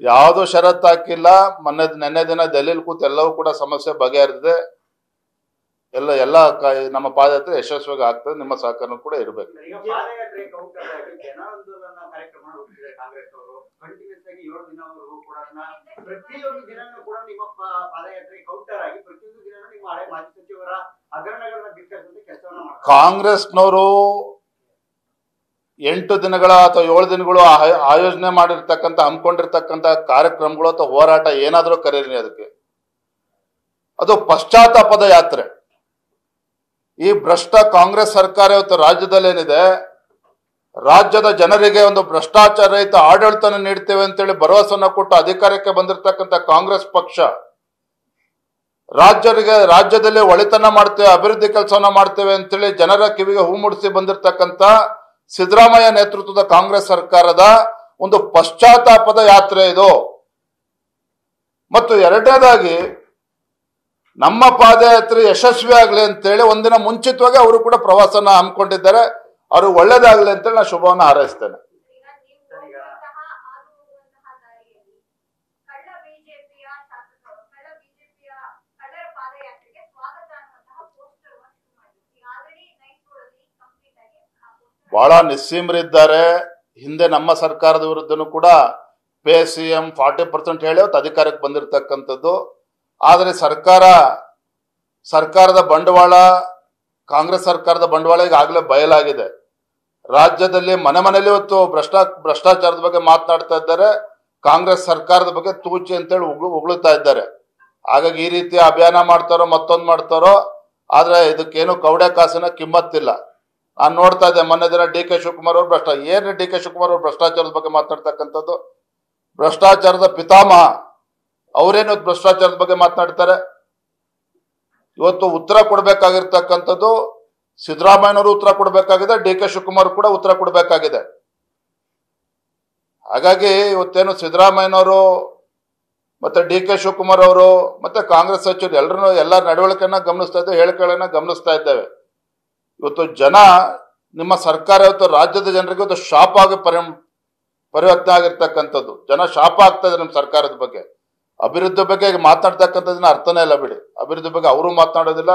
ಯಾವುದು ಷರತ್ತು ಹಾಕಿಲ್ಲ. ನೆನ್ನೆ ದಿನ ದೆಹಲಿಯಲ್ಲಿ ಕೂತು ಎಲ್ಲವೂ ಕೂಡ ಸಮಸ್ಯೆ ಬಗೆಹರಿದಿದೆ. ಎಲ್ಲ ನಮ್ಮ ಪಾದಯಾತ್ರೆ ಯಶಸ್ವಿಯಾಗಿ ಆಗ್ತದೆ. ನಿಮ್ಮ ಸಹಕಾರ ಕೂಡ ಇರಬೇಕು. ಕಾಂಗ್ರೆಸ್ನವರು 8 ದಿನಗಳ ಅಥವಾ 7 ದಿನಗಳು ಆಯೋಜನೆ ಮಾಡಿರ್ತಕ್ಕಂಥ ಹಮ್ಮಿಕೊಂಡಿರ್ತಕ್ಕಂಥ ಕಾರ್ಯಕ್ರಮಗಳು ಅಥವಾ ಹೋರಾಟ ಏನಾದರೂ ಕರೀರಿ, ಅದಕ್ಕೆ ಅದು ಪಶ್ಚಾತ್ತಾಪದ ಯಾತ್ರೆ. ಈ ಭ್ರಷ್ಟ ಕಾಂಗ್ರೆಸ್ ಸರ್ಕಾರ ಇವತ್ತು ರಾಜ್ಯದಲ್ಲೇನಿದೆ, ರಾಜ್ಯದ ಜನರಿಗೆ ಒಂದು ಭ್ರಷ್ಟಾಚಾರ ರಹಿತ ಆಡಳಿತನ ನೀಡ್ತೇವೆ ಅಂತೇಳಿ ಭರವಸೆನ ಕೊಟ್ಟು ಅಧಿಕಾರಕ್ಕೆ ಬಂದಿರತಕ್ಕಂಥ ಕಾಂಗ್ರೆಸ್ ಪಕ್ಷ ರಾಜ್ಯದಲ್ಲಿ ಒಳಿತನ ಮಾಡ್ತೇವೆ, ಅಭಿವೃದ್ಧಿ ಕೆಲಸವನ್ನ ಮಾಡ್ತೇವೆ ಅಂತೇಳಿ ಜನರ ಕಿವಿಗೆ ಹೂ ಮೂಡಿಸಿ ಬಂದಿರತಕ್ಕಂಥ ಸಿದ್ದರಾಮಯ್ಯ ನೇತೃತ್ವದ ಕಾಂಗ್ರೆಸ್ ಸರ್ಕಾರದ ಒಂದು ಪಶ್ಚಾತ್ತಾಪದ ಯಾತ್ರೆ ಇದು. ಮತ್ತು ಎರಡನೇದಾಗಿ ನಮ್ಮ ಪಾದಯಾತ್ರೆ ಯಶಸ್ವಿ ಆಗಲಿ ಅಂತೇಳಿ ಒಂದಿನ ಮುಂಚಿತವಾಗಿ ಅವರು ಕೂಡ ಪ್ರವಾಸನ ಹಮ್ಮಿಕೊಂಡಿದ್ದಾರೆ. ಅವ್ರಿಗೆ ಒಳ್ಳೇದಾಗಲಿ ಅಂತೇಳಿ ನಾನು ಶುಭವನ್ನು ಹಾರೈಸ್ತೇನೆ. ಬಹಳ ನಿಸ್ಸೀಮರಿದ್ದಾರೆ. ಹಿಂದೆ ನಮ್ಮ ಸರ್ಕಾರದ ವಿರುದ್ಧನೂ ಕೂಡ ಪೇ CM 40% ಹೇಳಿ ಅವತ್ತು ಅಧಿಕಾರಕ್ಕೆ ಬಂದಿರತಕ್ಕಂಥದ್ದು. ಆದರೆ ಸರ್ಕಾರದ ಬಂಡವಾಳ, ಕಾಂಗ್ರೆಸ್ ಸರ್ಕಾರದ ಬಂಡವಾಳ ಈಗಾಗಲೇ ಬಯಲಾಗಿದೆ. ರಾಜ್ಯದಲ್ಲಿ ಮನೆಯಲ್ಲಿ ಇವತ್ತು ಭ್ರಷ್ಟಾಚಾರದ ಬಗ್ಗೆ ಮಾತನಾಡ್ತಾ ಇದ್ದಾರೆ. ಕಾಂಗ್ರೆಸ್ ಸರ್ಕಾರದ ಬಗ್ಗೆ ತೂಚಿ ಅಂತೇಳಿ ಉಗುಳುತ್ತಾ ಇದ್ದಾರೆ. ಹಾಗಾಗಿ ಈ ರೀತಿ ಅಭಿಯಾನ ಮಾಡ್ತಾರೋ ಮತ್ತೊಂದು ಮಾಡ್ತಾರೋ, ಆದ್ರೆ ಇದಕ್ಕೇನು ಕವಡೆ ಕಾಸಿನ ಕಿಮ್ಮತ್ತಿಲ್ಲ. ನಾನು ನೋಡ್ತಾ ಇದ್ದೆ ಮೊನ್ನೆ ದಿನ DK ಶಿವಕುಮಾರ್ ಅವರು DK ಶಿವಕುಮಾರ್ ಅವರು ಭ್ರಷ್ಟಾಚಾರದ ಬಗ್ಗೆ ಮಾತನಾಡ್ತಕ್ಕಂಥದ್ದು. ಭ್ರಷ್ಟಾಚಾರದ ಪಿತಾಮಹ ಅವರೇನು ಭ್ರಷ್ಟಾಚಾರದ ಬಗ್ಗೆ ಮಾತನಾಡ್ತಾರೆ? ಇವತ್ತು ಉತ್ತರ ಕೊಡಬೇಕಾಗಿರ್ತಕ್ಕಂಥದ್ದು ಸಿದ್ದರಾಮಯ್ಯನವರು ಉತ್ತರ ಕೊಡಬೇಕಾಗಿದೆ, DK ಶಿವಕುಮಾರ್ ಕೂಡ ಉತ್ತರ ಕೊಡಬೇಕಾಗಿದೆ. ಹಾಗಾಗಿ ಇವತ್ತೇನು ಸಿದ್ದರಾಮಯ್ಯನವರು ಮತ್ತೆ DK ಶಿವಕುಮಾರ್ ಅವರು ಮತ್ತೆ ಕಾಂಗ್ರೆಸ್ ಸಚಿವರು ಎಲ್ಲ ನಡವಳಿಕೆಯನ್ನ ಗಮನಿಸ್ತಾ ಇದ್ದೇವೆ, ಹೇಳಿಕೆಗಳನ್ನ ಗಮನಿಸ್ತಾ ಇದ್ದೇವೆ. ಇವತ್ತು ನಿಮ್ಮ ಸರ್ಕಾರ ಇವತ್ತು ರಾಜ್ಯದ ಜನರಿಗೆ ಇವತ್ತು ಶಾಪ್ ಆಗಿ ಪರಿವರ್ತನೆ ಆಗಿರ್ತಕ್ಕಂಥದ್ದು. ಜನ ಶಾಪ ಆಗ್ತಾ ಇದ್ದಾರೆ ನಿಮ್ಮ ಸರ್ಕಾರದ ಬಗ್ಗೆ. ಅಭಿವೃದ್ಧಿ ಬಗ್ಗೆ ಮಾತನಾಡ್ತಕ್ಕಂಥದ್ದನ್ನ ಅರ್ಥನೇ ಇಲ್ಲ ಬಿಡಿ. ಅಭಿವೃದ್ಧಿ ಬಗ್ಗೆ ಅವರು ಮಾತನಾಡೋದಿಲ್ಲ,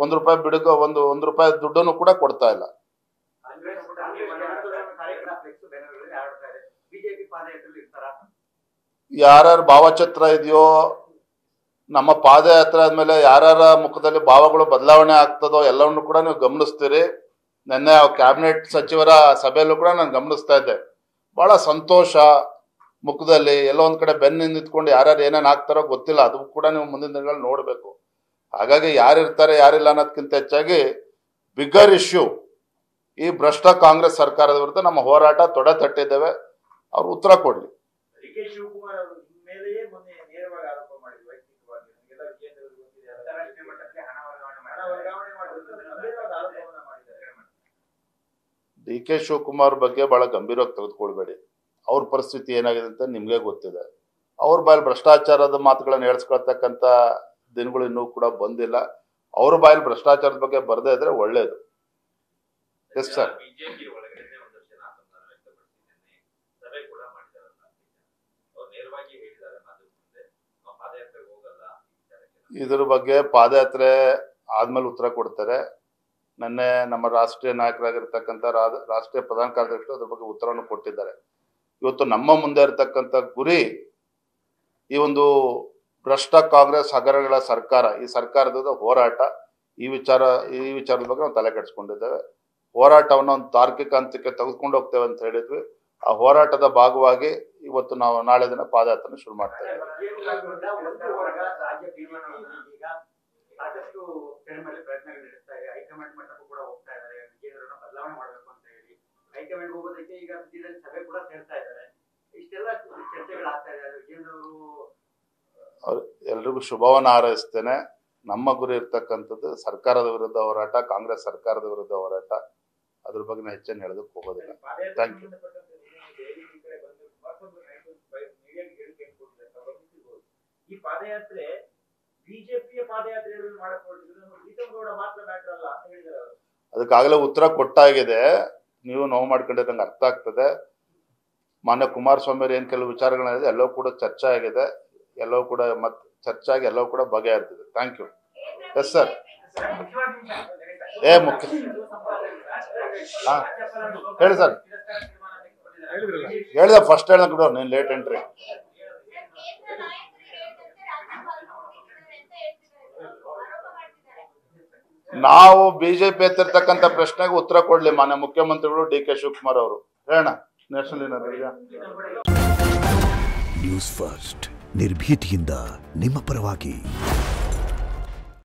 ₹1 ರೂಪಾಯಿ ದುಡ್ಡನ್ನು ಕೂಡ ಕೊಡ್ತಾ ಇಲ್ಲ. ಯಾರ್ಯಾರ ಭಾವಚಿತ್ರ ಇದೆಯೋ, ನಮ್ಮ ಪಾದಯಾತ್ರೆ ಆದ್ಮೇಲೆ ಯಾರ್ಯಾರ ಮುಖದಲ್ಲಿ ಭಾವಗಳು ಬದಲಾವಣೆ ಆಗ್ತದೋ ಎಲ್ಲವನ್ನು ಕೂಡ ನೀವು ಗಮನಿಸ್ತೀರಿ. ನಿನ್ನೆ ಕ್ಯಾಬಿನೆಟ್ ಸಚಿವರ ಸಭೆಯಲ್ಲೂ ಕೂಡ ನಾನು ಗಮನಿಸ್ತಾ ಇದ್ದೆ. ಬಹಳ ಸಂತೋಷ ಮುಖದಲ್ಲಿ. ಎಲ್ಲೋ ಒಂದ್ ಕಡೆ ಬೆನ್ನು ನಿಂತ್ಕೊಂಡು ಯಾರ್ಯಾರು ಏನೇನು ಆಗ್ತಾರೋ ಗೊತ್ತಿಲ್ಲ, ಅದು ಕೂಡ ನೀವು ಮುಂದಿನ ದಿನಗಳಲ್ಲಿ ನೋಡ್ಬೇಕು. ಹಾಗಾಗಿ ಯಾರಿರ್ತಾರೆ ಯಾರಿಲ್ಲ ಅನ್ನೋದಕ್ಕಿಂತ ಹೆಚ್ಚಾಗಿ ಬಿಗ್ಗರ್ ಇಶ್ಯೂ ಈ ಭ್ರಷ್ಟ ಕಾಂಗ್ರೆಸ್ ಸರ್ಕಾರದ ವಿರುದ್ಧ ನಮ್ಮ ಹೋರಾಟ ತೊಡೆ ತಟ್ಟಿದ್ದೇವೆ. ಅವ್ರು ಉತ್ತರ ಕೊಡ್ಲಿ. DK ಶಿವಕುಮಾರ್ ಬಗ್ಗೆ ಬಹಳ ಗಂಭೀರವಾಗಿ ತೆಗೆದುಕೊಳ್ಬೇಡಿ. ಅವ್ರ ಪರಿಸ್ಥಿತಿ ಏನಾಗಿದೆ ಅಂತ ನಿಮ್ಗೆ ಗೊತ್ತಿದೆ. ಅವ್ರ ಬಾಯಲ್ಲಿ ಭ್ರಷ್ಟಾಚಾರದ ಮಾತುಗಳನ್ನು ಹೇಳಿಸ್ಕೊಳ್ತಕ್ಕಂಥ ದಿನಗಳು ಇನ್ನೂ ಕೂಡ ಬಂದಿಲ್ಲ. ಅವ್ರ ಬಾಯಲ್ಲಿ ಭ್ರಷ್ಟಾಚಾರದ ಬಗ್ಗೆ ಬರದೇ ಇದ್ರೆ ಒಳ್ಳೇದು. Yes sir. ಇದ್ರ ಬಗ್ಗೆ ಪಾದಯಾತ್ರೆ ಆದ್ಮೇಲೆ ಉತ್ತರ ಕೊಡ್ತಾರೆ. ನಿನ್ನೆ ನಮ್ಮ ರಾಷ್ಟ್ರೀಯ ನಾಯಕರಾಗಿರ್ತಕ್ಕಂಥ ರಾಷ್ಟ್ರೀಯ ಪ್ರಧಾನ ಕಾರ್ಯದರ್ಶಿಗಳು ಅದ್ರ ಬಗ್ಗೆ ಉತ್ತರವನ್ನು ಕೊಟ್ಟಿದ್ದಾರೆ. ಇವತ್ತು ನಮ್ಮ ಮುಂದೆ ಇರತಕ್ಕಂಥ ಗುರಿ ಈ ಒಂದು ಭ್ರಷ್ಟ ಕಾಂಗ್ರೆಸ್ ಹಗರಣಗಳ ಸರ್ಕಾರ, ಈ ಸರ್ಕಾರದ ಹೋರಾಟ. ಈ ವಿಚಾರದ ಬಗ್ಗೆ ನಾವು ತಲೆ ಕೆಡಿಸ್ಕೊಂಡಿದ್ದೇವೆ. ಹೋರಾಟವನ್ನು ಒಂದು ತಾರ್ಕಿಕ ಹಂತಕ್ಕೆ ತೆಗೆದುಕೊಂಡು ಹೋಗ್ತೇವೆ ಅಂತ ಹೇಳಿದ್ವಿ. ಆ ಹೋರಾಟದ ಭಾಗವಾಗಿ ಇವತ್ತು ನಾವು ನಾಳೆ ದಿನ ಪಾದಯಾತ್ರೆ ಶುರು ಮಾಡ್ತೇವೆ. ಎಲ್ರಿಗೂ ಶುಭವನ್ನು ಹಾರೈಸ್ತೇನೆ. ನಮ್ಮ ಗುರಿ ಇರ್ತಕ್ಕಂಥದ್ದು ಸರ್ಕಾರದ ವಿರುದ್ಧ ಹೋರಾಟ, ಕಾಂಗ್ರೆಸ್ ಸರ್ಕಾರದ ವಿರುದ್ಧ ಹೋರಾಟ. ಅದ್ರ ಬಗ್ಗೆ ಹೆಚ್ಚೇನು ಹೇಳೋದಕ್ಕೆ ಹೋಗೋದಿಲ್ಲ. Thank you. ಈ ಪಾದಯಾತ್ರೆ ಬಿಜೆಪಿಯ ಪಾದಯಾತ್ರೆ ಮಾಡಕ್ ಹೊರಟಿದ್ರು, ಪ್ರೀತಮ್ ಗೌಡ ಮಾತ್ರ ಮ್ಯಾಟರ್ ಅಲ್ಲ ಅಂತ ಹೇಳಿದ್ದಾರೆ. ಅದಕ್ಕಾಗಲೇ ಉತ್ತರ ಕೊಟ್ಟಾಗಿದೆ. ನೀವು ನೋವು ಮಾಡ್ಕೊಂಡಿದ್ರೆ ನಂಗೆ ಅರ್ಥ ಆಗ್ತದೆ. ಮಾನ್ಯ ಕುಮಾರಸ್ವಾಮಿ ಅವ್ರು ಏನು ಕೆಲವು ವಿಚಾರಗಳಿದೆ ಎಲ್ಲವೂ ಕೂಡ ಚರ್ಚೆ ಆಗಿದೆ, ಎಲ್ಲವೂ ಕೂಡ ಮತ್ತೆ ಚರ್ಚೆ ಆಗಿ ಎಲ್ಲವೂ ಕೂಡ ಬಗೆಹರಿದಿದೆ. Thank you. Yes sir. ಮುಖ್ಯ ಹೇಳಿ ಸರ್. ಹೇಳಿದ ಫಸ್ಟ್ ಹೇಳ್ದ ಕೂಡ ನೀನು ಲೇಟ್ ಎಂಟ್ರಿ. ನಾವು ಬಿಜೆಪಿ ಎತ್ತಿರ್ತಕ್ಕಂಥ ಪ್ರಶ್ನೆಗೆ ಉತ್ತರ ಕೊಡ್ಲಿ ಮಾನ್ಯ ಮುಖ್ಯಮಂತ್ರಿಗಳು ಡಿ.ಕೆ. ಶಿವಕುಮಾರ್ ಅವರು. ಹೇಳೋಣ ನ್ಯಾಷನಲ್ ನ್ಯೂಸ್ ಫಸ್ಟ್ ನಿರ್ಭೀತಿಯಿಂದ ನಿಮ್ಮ ಪರವಾಗಿ.